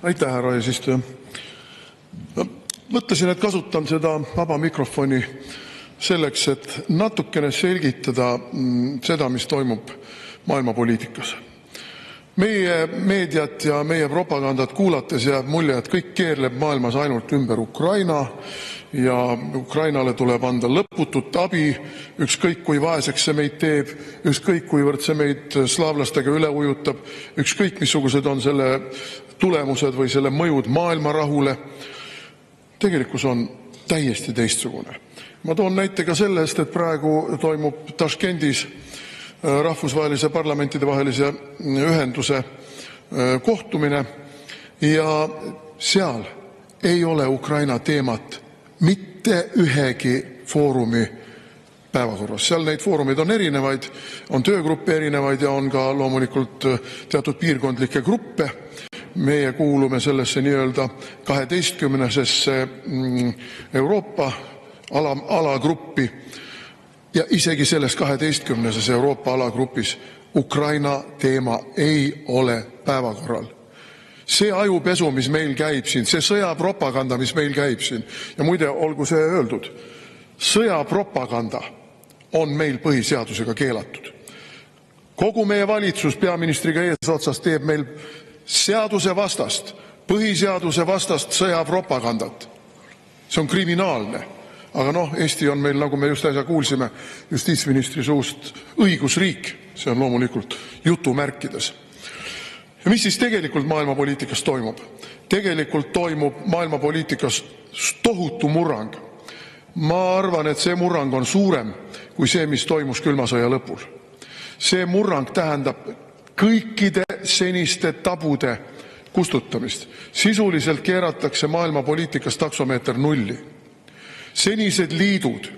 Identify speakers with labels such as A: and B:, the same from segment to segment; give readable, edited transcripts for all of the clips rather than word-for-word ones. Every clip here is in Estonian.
A: Aitäh, härra eesistuja. Mõtlesin, et kasutan seda vaba mikrofoni selleks, et natukene selgitada seda, mis toimub maailmapoliitikas. Meie meediat ja meie propagandat kuulates jääb mulje, et kõik keerleb maailmas ainult ümber Ukraina ja Ukrainale tuleb anda lõputut abi, ükskõik kui vaeseks see meid teeb, ükskõik kuivõrd see meid slaavlastega üle ujutab, ükskõik missugused on selle tulemused või selle mõjud maailma rahule. Tegelikkus on täiesti teistsugune. Ma toon näite ka sellest, et praegu toimub Taškendis rahvusvahelise parlamentidevahelise ühenduse kohtumine ja seal ei ole Ukraina teemat mitte ühegi foorumi päevakorras. Seal neid foorumid on erinevaid, on töögruppe erinevaid ja on ka loomulikult teatud piirkondlikke gruppe. Meie kuulume sellesse nii-öelda 12-sesse Euroopa alagruppi ja isegi selles 12-ses Euroopa alagrupis Ukraina teema ei ole päevakorral. See ajupesu, mis meil käib siin, see sõjapropaganda, mis meil käib siin, ja muide, olgu see öeldud, sõjapropaganda on meil põhiseadusega keelatud. Kogu meie valitsus peaministriga eesotsas teeb meil seaduse vastast, põhiseaduse vastast sõjapropagandat. See on kriminaalne. Aga Eesti on meil, nagu me just äsja kuulsime justiitsministri suust, õigusriik. See on loomulikult jutumärkides. Ja mis siis tegelikult maailmapoliitikas toimub? Tegelikult toimub maailmapoliitikas tohutu murrang. Ma arvan, et see murrang on suurem kui see, mis toimus külma sõja lõpul. See murrang tähendab kõikide seniste tabude kustutamist. Sisuliselt keeratakse maailmapoliitikas taksomeeter nulli. Senised liidud,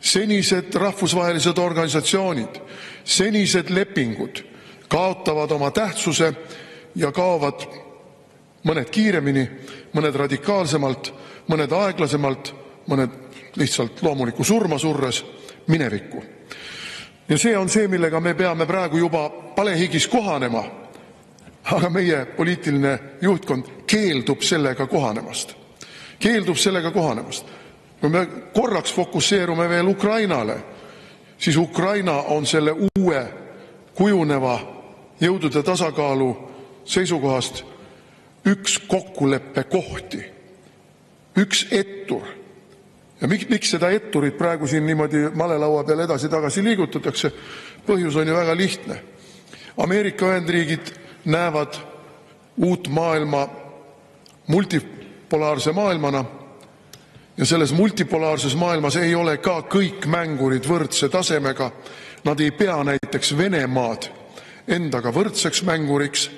A: senised rahvusvahelised organisatsioonid, senised lepingud kaotavad oma tähtsuse ja kaovad mõned kiiremini, mõned radikaalsemalt, mõned aeglasemalt, mõned lihtsalt loomuliku surma surres minevikku. Ja see on see, millega me peame praegu juba palehigis kohanema, aga meie poliitiline juhtkond keeldub sellega kohanemast. Keeldub sellega kohanemast. Kui me korraks fokusseerume veel Ukrainale, siis Ukraina on selle uue kujuneva jõudude tasakaalu seisukohast üks kokkuleppe kohti, üks ettur. Ja miks seda etturit praegu siin niimoodi malelaua peal edasi-tagasi liigutatakse? Põhjus on ju väga lihtne. Ameerika Ühendriigid näevad uut maailma multipolaarse maailmana ja selles multipolaarses maailmas ei ole ka kõik mängurid võrdse tasemega. Nad ei pea näiteks Venemaad endaga võrdseks mänguriks,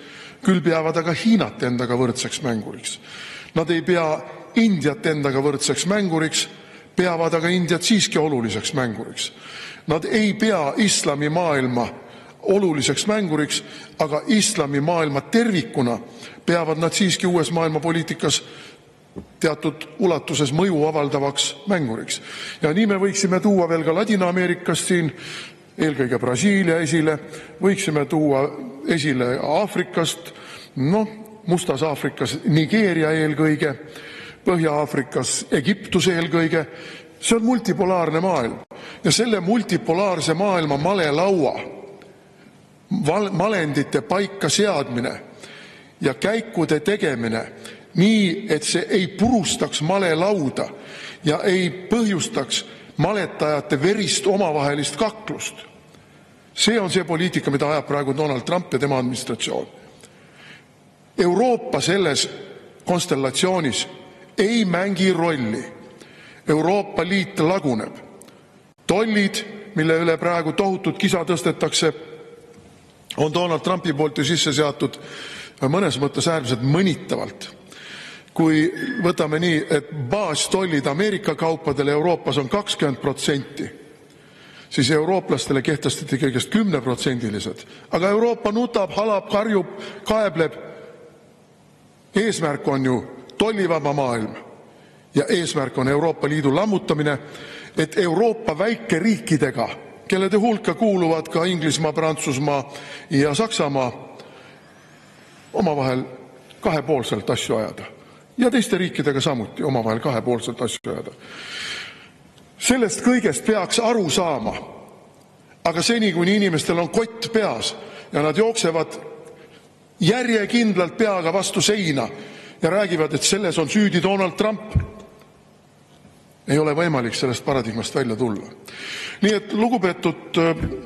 A: küll peavad aga Hiinat endaga võrdseks mänguriks. Nad ei pea Indiat endaga võrdseks mänguriks, peavad aga Indiat siiski oluliseks mänguriks. Nad ei pea islamimaailma oluliseks mänguriks, aga islamimaailma tervikuna peavad nad siiski uues maailmapoliitikas teatud ulatuses mõju avaldavaks mänguriks. Ja nii me võiksime tuua veel ka Ladina-Ameerikast siin, eelkõige Brasiilia esile, võiksime tuua esile Aafrikast, Mustas Aafrikas Nigeeria eelkõige, Põhja-Aafrikas Egiptus eelkõige. See on multipolaarne maailm ja selle multipolaarse maailma malelaua malendite paika seadmine ja käikude tegemine nii, et see ei purustaks malelauda ja ei põhjustaks maletajate verist omavahelist kaklust. See on see poliitika, mida ajab praegu Donald Trump ja tema administratsioon. Euroopa selles konstellatsioonis ei mängi rolli. Euroopa Liit laguneb. Tollid, mille üle praegu tohutut kisa tõstetakse, on Donald Trumpi poolt ju sisse seatud mõnes mõttes äärmiselt mõnitavalt. Kui võtame nii, et baastollid Ameerika kaupadele Euroopas on 20%, siis eurooplastele kehtestati kõigest 10%-lised. Aga Euroopa nutab, halab, karjub, kaebleb. Eesmärk on ju tollivaba maailm ja eesmärk on Euroopa Liidu lammutamine, et Euroopa väikeriikidega, kellede hulka kuuluvad ka Inglismaa, Prantsusmaa ja Saksamaa, omavahel kahepoolselt asju ajada ja teiste riikidega samuti omavahel kahepoolselt asju ajada. Sellest kõigest peaks aru saama. Aga seni, kuni inimestel on kott peas ja nad jooksevad järjekindlalt peaga vastu seina ja räägivad, et selles on süüdi Donald Trump, ei ole võimalik sellest paradigmast välja tulla. Nii et lugupeetud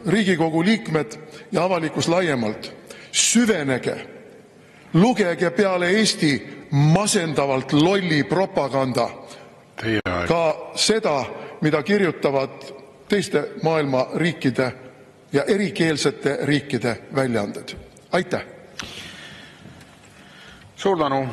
A: Riigikogu liikmed ja avalikkus laiemalt, süvenege, lugege peale Eesti masendavalt lolli propaganda ka seda, mida kirjutavad teiste maailma riikide ja erikeelsete riikide väljaanded. Aitäh!
B: Suur tänu!